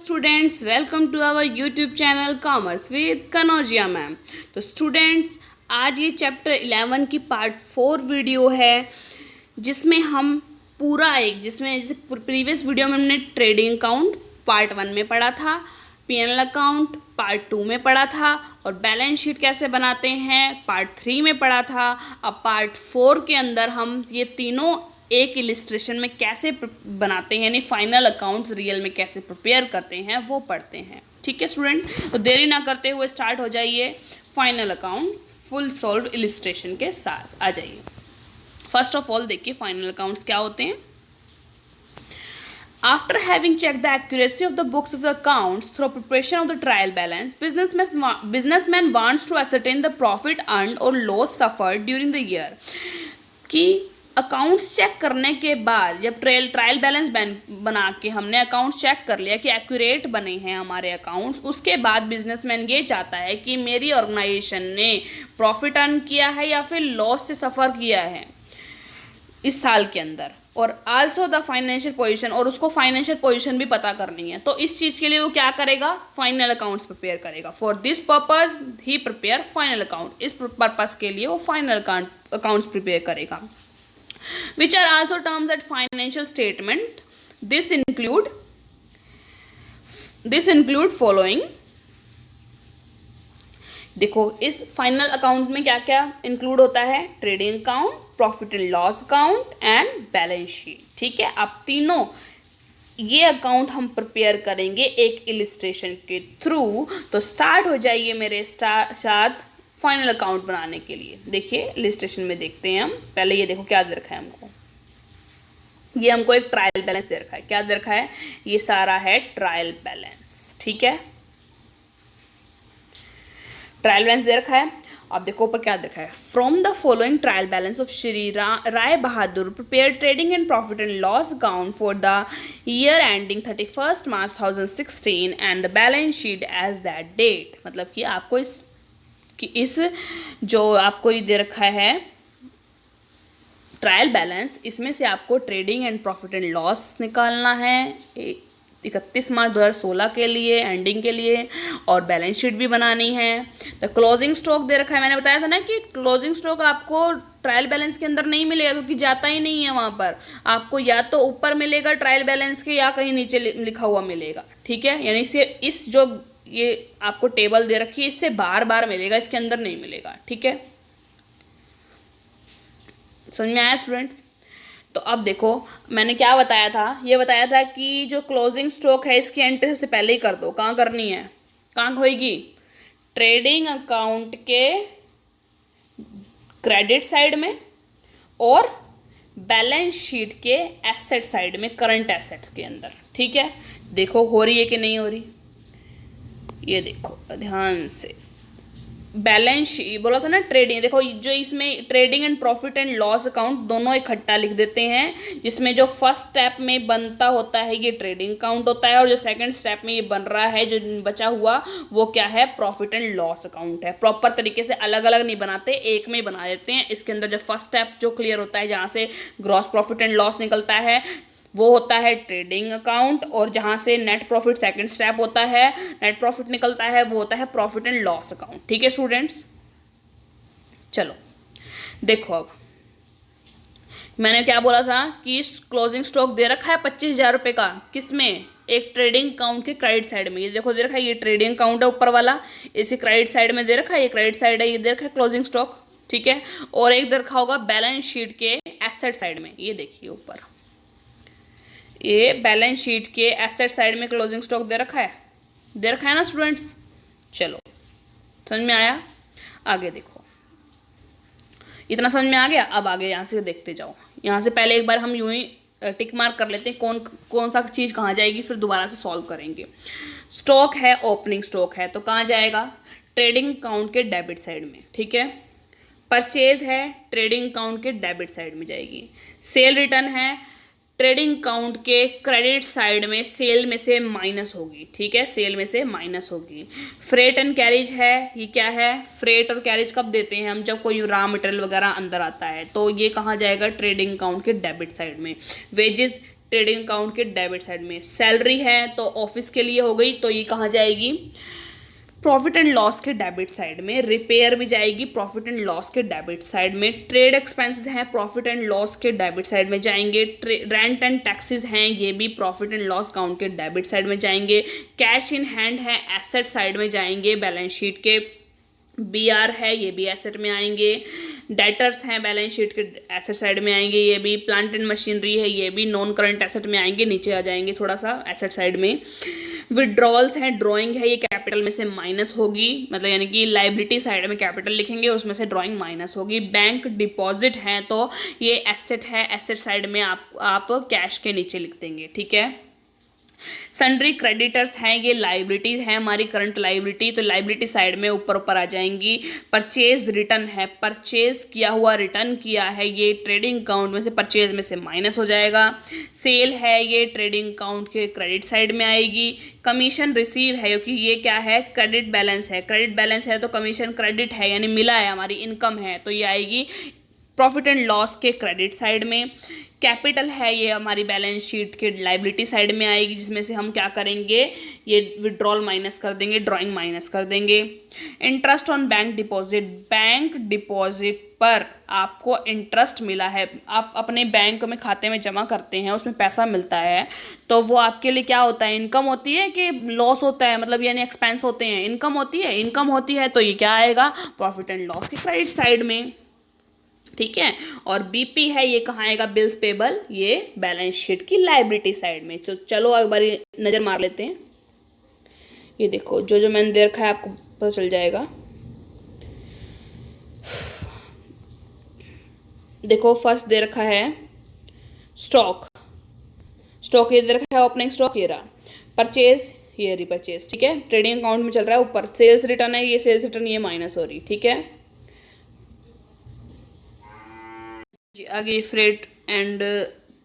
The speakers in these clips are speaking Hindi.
Students, welcome to our YouTube channel commerce with Kanaujia ma'am. तो स्टूडेंट्स, आज ये चैप्टर 11 की पार्ट 4 वीडियो है, जिसमें हम जिसमें जैसे प्रीवियस वीडियो में हमने ट्रेडिंग अकाउंट पार्ट 1 में पढ़ा था, पीएनएल अकाउंट पार्ट 2 में पढ़ा था और बैलेंस शीट कैसे बनाते हैं पार्ट 3 में पढ़ा था। अब पार्ट 4 के अंदर हम ये तीनों एक इलिस्ट्रेशन में कैसे बनाते हैं, यानी फाइनल अकाउंट्स रियल में कैसे प्रिपेयर करते हैं वो पढ़ते हैं। ठीक है स्टूडेंट, तो देरी ना करते हुए स्टार्ट हो जाइए final accounts full solve illustration के साथ। आ जाइए। फर्स्ट ऑफ ऑल देखिए फाइनल अकाउंट्स क्या होते हैं। After having checked the accuracy of the books of the accounts through preparation of the trial balance, businessman wants to ascertain the profit earned or loss suffered during the year। कि अकाउंट्स चेक करने के बाद जब ट्रायल बैलेंस बना के हमने अकाउंट्स चेक कर लिया कि एक्यूरेट बने हैं हमारे अकाउंट्स, उसके बाद बिजनेसमैन ये चाहता है कि मेरी ऑर्गेनाइजेशन ने प्रॉफिट अर्न किया है या फिर लॉस से सफ़र किया है इस साल के अंदर, और आल्सो द फाइनेंशियल पोजीशन, और उसको फाइनेंशियल पोजीशन भी पता करनी है। तो इस चीज़ के लिए वो क्या करेगा, फाइनल अकाउंट्स प्रिपेयर करेगा। For this purpose he prepare final account, इस पर्पज के लिए वो फाइनल अकाउंट्स प्रिपेयर करेगा। Which are also terms at financial statement. This include following। देखो इस फाइनल अकाउंट में क्या क्या इंक्लूड होता है, trading account, profit and loss account and balance sheet. ठीक है, अब तीनों ये अकाउंट हम प्रिपेयर करेंगे एक इलिस्ट्रेशन के थ्रू। तो स्टार्ट हो जाइए मेरे साथ फाइनल अकाउंट बनाने के लिए। देखिए इलिस्ट्रेशन में देखते हैं हम। पहले ये देखो क्या दे रखा है हमको, ये हमको एक ट्रायल बैलेंस दे रखा है। क्या दे रखा है, ये सारा है ट्रायल बैलेंस। ठीक है, ट्रायल बैलेंस दे रखा है। अब देखो ऊपर क्या दे रखा है, from the following trial balance of Shri Rai Bahadur prepare trading and profit and loss account for the year ending 31 March 2016 and the balance sheet as that date. मतलब कि आपको इस जो आपको ये दे रखा है ट्रायल बैलेंस, इसमें से आपको trading and profit and loss निकालना है 31 मार्च 2016 के लिए एंडिंग के लिए, और बैलेंस शीट भी बनानी है। तो क्लोजिंग स्टॉक दे रखा है, मैंने बताया था ना कि क्लोजिंग स्टॉक आपको ट्रायल बैलेंस के अंदर नहीं मिलेगा क्योंकि जाता ही नहीं है वहाँ पर। आपको या तो ऊपर मिलेगा ट्रायल बैलेंस के या कहीं नीचे लिखा हुआ मिलेगा। ठीक है, यानी इस जो ये आपको टेबल दे रखी है इससे बार बार मिलेगा, इसके अंदर नहीं मिलेगा। ठीक है, समझ में आया स्टूडेंट्स। तो अब देखो मैंने क्या बताया था, ये बताया था कि जो क्लोजिंग स्टॉक है इसकी एंट्री सबसे पहले ही कर दो। कहाँ करनी है, कहाँ होएगी, ट्रेडिंग अकाउंट के क्रेडिट साइड में और बैलेंस शीट के एसेट साइड में, करंट एसेट्स के अंदर। ठीक है, देखो हो रही है कि नहीं हो रही, ये देखो ध्यान से। बैलेंस शीट बोला था ना ट्रेडिंग, देखो जो इसमें trading and profit and loss account दोनों इकट्ठा लिख देते हैं, जिसमें जो फर्स्ट स्टेप में बनता होता है ये ट्रेडिंग अकाउंट होता है, और जो सेकंड स्टेप में ये बन रहा है जो बचा हुआ वो क्या है, प्रॉफिट एंड लॉस अकाउंट है। प्रॉपर तरीके से अलग अलग नहीं बनाते, एक में ही बना देते हैं। इसके अंदर जो फर्स्ट स्टेप जो क्लियर होता है, जहाँ से ग्रॉस प्रॉफिट एंड लॉस निकलता है वो होता है ट्रेडिंग अकाउंट, और जहाँ से नेट प्रॉफिट सेकंड स्टेप होता है, नेट प्रॉफिट निकलता है, वो होता है प्रॉफिट एंड लॉस अकाउंट। ठीक है स्टूडेंट्स, चलो देखो अब मैंने क्या बोला था कि क्लोजिंग स्टॉक दे रखा है 25,000 रुपये का, किसमें, एक ट्रेडिंग अकाउंट के क्रेडिट साइड में। ये देखो दे रखा है, ये ट्रेडिंग अकाउंट है ऊपर वाला, इसे क्रेडिट साइड में दे रखा है, ये क्रेडिट साइड है, ये दे रखा है क्लोजिंग स्टॉक। ठीक है, और एक दे रखा होगा बैलेंस शीट के एसेट साइड में, ये देखिए ऊपर ये बैलेंस शीट के एसेट साइड में क्लोजिंग स्टॉक दे रखा है ना स्टूडेंट्स। चलो समझ में आया, आगे देखो, इतना समझ में आ गया। अब आगे यहाँ से देखते जाओ। यहाँ से पहले एक बार हम यूं ही टिक मार्क कर लेते हैं कौन सा चीज़ कहाँ जाएगी, फिर दोबारा से सॉल्व करेंगे। स्टॉक है, ओपनिंग स्टॉक है, तो कहाँ जाएगा, ट्रेडिंग अकाउंट के डेबिट साइड में। ठीक है, परचेज है, ट्रेडिंग अकाउंट के डेबिट साइड में जाएगी। सेल रिटर्न है, ट्रेडिंग अकाउंट के क्रेडिट साइड में सेल में से माइनस होगी। ठीक है, सेल में से माइनस होगी। फ्रेट एंड कैरेज है, ये क्या है, फ्रेट और कैरेज कब देते हैं हम, जब कोई रॉ मटेरियल वगैरह अंदर आता है, तो ये कहाँ जाएगा, ट्रेडिंग अकाउंट के डेबिट साइड में। वेजेस ट्रेडिंग अकाउंट के डेबिट साइड में। सैलरी है तो ऑफिस के लिए हो गई, तो ये कहाँ जाएगी, प्रॉफिट एंड लॉस के डेबिट साइड में। रिपेयर भी जाएगी प्रॉफिट एंड लॉस के डेबिट साइड में। ट्रेड एक्सपेंसेस हैं प्रॉफिट एंड लॉस के डेबिट साइड में जाएंगे। रेंट एंड टैक्सेस हैं ये भी प्रॉफिट एंड लॉस अकाउंट के डेबिट साइड में जाएंगे। कैश इन हैंड है एसेट साइड में जाएंगे बैलेंस शीट के। BR है ये भी एसेट में आएंगे। डेटर्स हैं बैलेंस शीट के एसेट साइड में आएंगे ये भी। प्लांट एंड मशीनरी है ये भी नॉन करंट एसेट में आएंगे, नीचे आ जाएंगे थोड़ा सा एसेट साइड में। विड्रॉल्स हैं, ड्राइंग है ये कैपिटल में से माइनस होगी, मतलब यानी कि लाइबिलिटी साइड में कैपिटल लिखेंगे, उसमें से ड्राइंग माइनस होगी। बैंक डिपॉजिट है तो ये एसेट है, एसेट साइड में आप कैश के नीचे लिख देंगे, ठीक है। सन्ड्री क्रेडिटर्स हैं ये लाइबिलिटीज है हमारी, करंट लाइबिलिटी, तो लाइबिलिटी साइड में ऊपर ऊपर आ जाएंगी। परचेज रिटर्न है, परचेज किया हुआ रिटर्न किया है ये ट्रेडिंग अकाउंट में से, परचेज में से माइनस हो जाएगा। सेल है ये ट्रेडिंग अकाउंट के क्रेडिट साइड में आएगी। कमीशन रिसीव है क्योंकि ये क्या है, क्रेडिट बैलेंस है, क्रेडिट बैलेंस है तो कमीशन क्रेडिट है यानी मिला है, हमारी इनकम है, तो ये आएगी प्रॉफिट एंड लॉस के क्रेडिट साइड में। कैपिटल है ये हमारी बैलेंस शीट के लाइबिलिटी साइड में आएगी, जिसमें से हम क्या करेंगे, ये विड्रॉल माइनस कर देंगे, ड्राइंग माइनस कर देंगे। Interest on bank deposit, bank deposit पर आपको इंटरेस्ट मिला है, आप अपने बैंक में खाते में जमा करते हैं, उसमें पैसा मिलता है, तो वो आपके लिए क्या होता है, इनकम होती है कि लॉस होता है, मतलब यानी एक्सपेंस होते हैं, इनकम होती है, इनकम होती है तो ये क्या आएगा, प्रॉफिट एंड लॉस के क्रेडिट साइड में, ठीक है। और BP है ये कहाँ आएगा, बिल्स पेबल, ये बैलेंस शीट की लाइबिलिटी साइड में। तो चलो एक बार नज़र मार लेते हैं। ये देखो जो जो मैंने दे रखा है आपको पता चल जाएगा। देखो फर्स्ट दे रखा है स्टॉक, स्टॉक ये दे रखा है ओपनिंग स्टॉक, ये रहा। परचेज ये रिपरचेज, ठीक है, ट्रेडिंग अकाउंट में चल रहा है ऊपर। सेल्स रिटर्न है ये, सेल्स रिटर्न ये माइनस हो रही, ठीक है। आगे फ्रेट एंड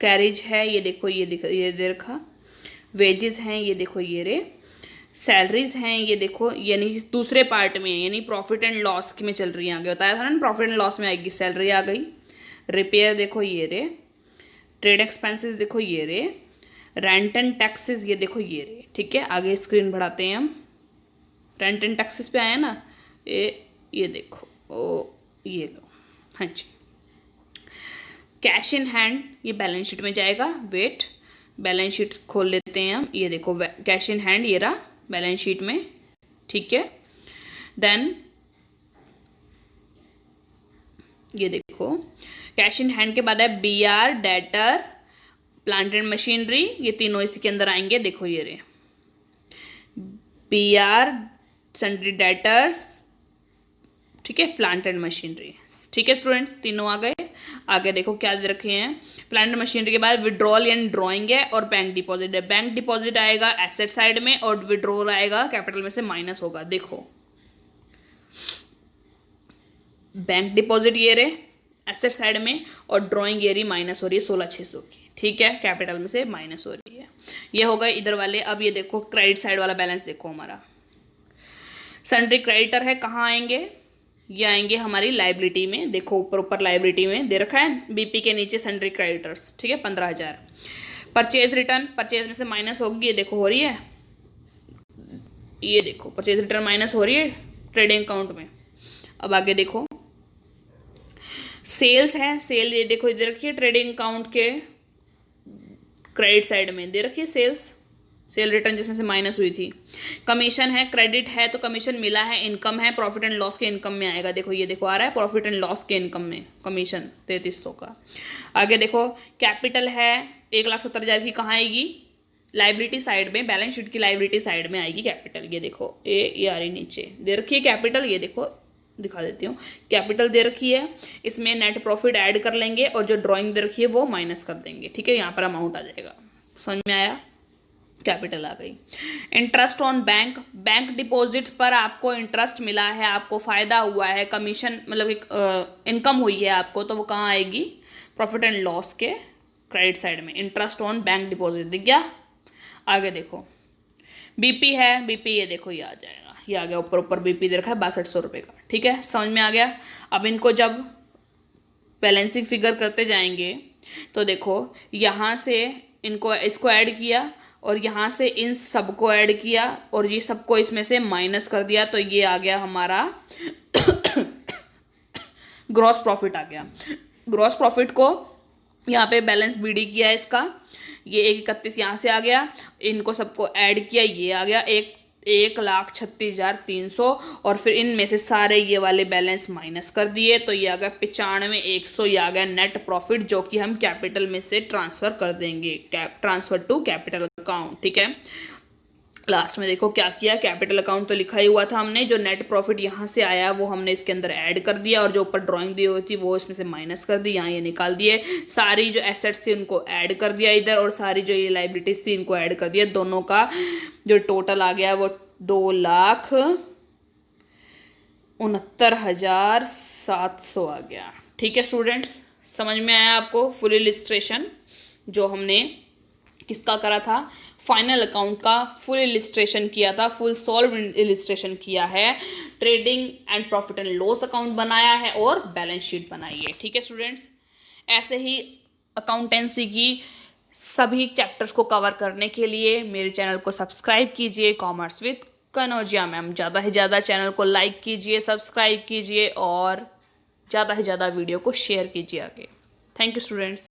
कैरेज है ये देखो, ये दे रखा। वेजेस हैं ये देखो ये रे। सैलरीज हैं ये देखो, यानी दूसरे पार्ट में यानी प्रॉफिट एंड लॉस में चल रही है, आगे बताया था ना प्रॉफिट एंड लॉस में आएगी, सैलरी आ गई। रिपेयर देखो ये रे। ट्रेड एक्सपेंसेस देखो ये रे। रेंट एंड टैक्सेस ये देखो ये रे, ठीक है। आगे स्क्रीन बढ़ाते हैं हम। रेंट एंड टैक्सेस पे आया ना, ये देखो, ओ ये लो, हाँ जी। कैश इन हैंड ये बैलेंस शीट में जाएगा। वेट, बैलेंस शीट खोल लेते हैं हम, ये देखो कैश इन हैंड ये रहा बैलेंस शीट में, ठीक है। देन ये देखो कैश इन हैंड के बाद है BR, debtor, plant and machinery, ये तीनों इसी के अंदर आएंगे। देखो ये रे BR, सन्ड्री डेटर्स, ठीक है, प्लांट एंड मशीनरी, ठीक है स्टूडेंट्स, तीनों आ गए। आगे देखो क्या दे रखे हैं, प्लांट मशीनरी के बाद विड्रॉल यानी ड्राइंग है और बैंक डिपॉजिट है। बैंक डिपॉजिट आएगा एसेट साइड में और विड्रॉल आएगा कैपिटल में से माइनस होगा। देखो बैंक डिपॉजिट ये रहे एसेट साइड में और ड्राइंग ये रही माइनस हो रही है 16,600 की, ठीक है, कैपिटल में से माइनस हो रही है। ये हो गए इधर वाले। अब ये देखो क्रेडिट साइड वाला बैलेंस देखो हमारा। सन्ड्री क्रेडिटर है, कहाँ आएंगे, ये आएंगे हमारी लाइबिलिटी में। देखो ऊपर ऊपर लाइबिलिटी में दे रखा है BP के नीचे सन्ड्री क्रेडिटर्स, ठीक है, 15,000। परचेज रिटर्न, परचेज में से माइनस होगी, ये देखो हो रही है, ये देखो परचेज रिटर्न माइनस हो रही है ट्रेडिंग अकाउंट में। अब आगे देखो सेल्स है, सेल ये देखो इधर रखिए ट्रेडिंग अकाउंट के क्रेडिट साइड में दे रखिए सेल्स, सेल रिटर्न जिसमें से माइनस हुई थी। कमीशन है, क्रेडिट है तो कमीशन मिला है, इनकम है, प्रॉफिट एंड लॉस के इनकम में आएगा। देखो ये देखो आ रहा है प्रॉफिट एंड लॉस के इनकम में कमीशन 3300 का। आगे देखो कैपिटल है 1,70,000 की, कहाँ आएगी, लाइबिलिटी साइड में, बैलेंस शीट की लाइबिलिटी साइड में आएगी कैपिटल। ये देखो ये आ रही नीचे दे रखी है कैपिटल, ये देखो दिखा देती हूँ, कैपिटल दे रखी है, इसमें नेट प्रॉफिट ऐड कर लेंगे और जो ड्राइंग दे रखी है वो माइनस कर देंगे, ठीक है, यहाँ पर अमाउंट आ जाएगा। समझ में आया, कैपिटल आ गई। Interest on bank, bank deposit पर आपको इंटरेस्ट मिला है, आपको फ़ायदा हुआ है, कमीशन मतलब एक इनकम हुई है आपको, तो वो कहाँ आएगी, प्रॉफिट एंड लॉस के क्रेडिट साइड में। इंटरेस्ट ऑन बैंक डिपॉजिट दिख गया। आगे देखो BP है, BP ये देखो ये आ जाएगा, ये आ गया ऊपर ऊपर BP दे रखा है 6200 रुपये का, ठीक है, समझ में आ गया। अब इनको जब बैलेंसिंग फिगर करते जाएंगे तो देखो यहाँ से इनको इसको ऐड किया और यहाँ से इन सबको ऐड किया और ये सबको इसमें से माइनस कर दिया, तो ये आ गया हमारा ग्रॉस प्रॉफिट आ गया। ग्रॉस प्रॉफिट को यहाँ पे बैलेंस बीडी किया है इसका, ये 131 यहाँ से आ गया, इनको सबको ऐड किया, ये आ गया 1,36,300 और फिर इनमें से सारे ये वाले बैलेंस माइनस कर दिए, तो ये आ गया 95,100, ये आ गया नेट प्रॉफिट, जो कि हम कैपिटल में से ट्रांसफर कर देंगे, ट्रांसफर टू कैपिटल अकाउंट। ठीक है, लास्ट में देखो क्या किया, कैपिटल अकाउंट तो लिखा ही हुआ था हमने, जो नेट प्रॉफिट यहाँ से आया वो हमने इसके अंदर ऐड कर दिया और जो ऊपर ड्राइंग दी हुई थी वो इसमें से माइनस कर दी, यहाँ ये निकाल दिए, सारी जो एसेट्स थी उनको ऐड कर दिया इधर और सारी जो ये लाइबिलिटीज थी इनको ऐड कर दिया, दोनों का जो टोटल आ गया वो 2,69,700 आ गया। ठीक है स्टूडेंट्स, समझ में आया आपको फुल इलिस्ट्रेशन जो हमने किसका करा था, फाइनल अकाउंट का फुल इलिस्ट्रेशन किया था, फुल सॉल्व इलिस्ट्रेशन किया है, trading and profit and loss account बनाया है और बैलेंस शीट बनाई है। ठीक है स्टूडेंट्स, ऐसे ही अकाउंटेंसी की सभी चैप्टर्स को कवर करने के लिए मेरे चैनल को सब्सक्राइब कीजिए, कॉमर्स विद कनौजिया मैम। ज़्यादा से ज़्यादा चैनल को लाइक कीजिए, सब्सक्राइब कीजिए और ज़्यादा से ज़्यादा वीडियो को शेयर कीजिए आगे। Thank you students.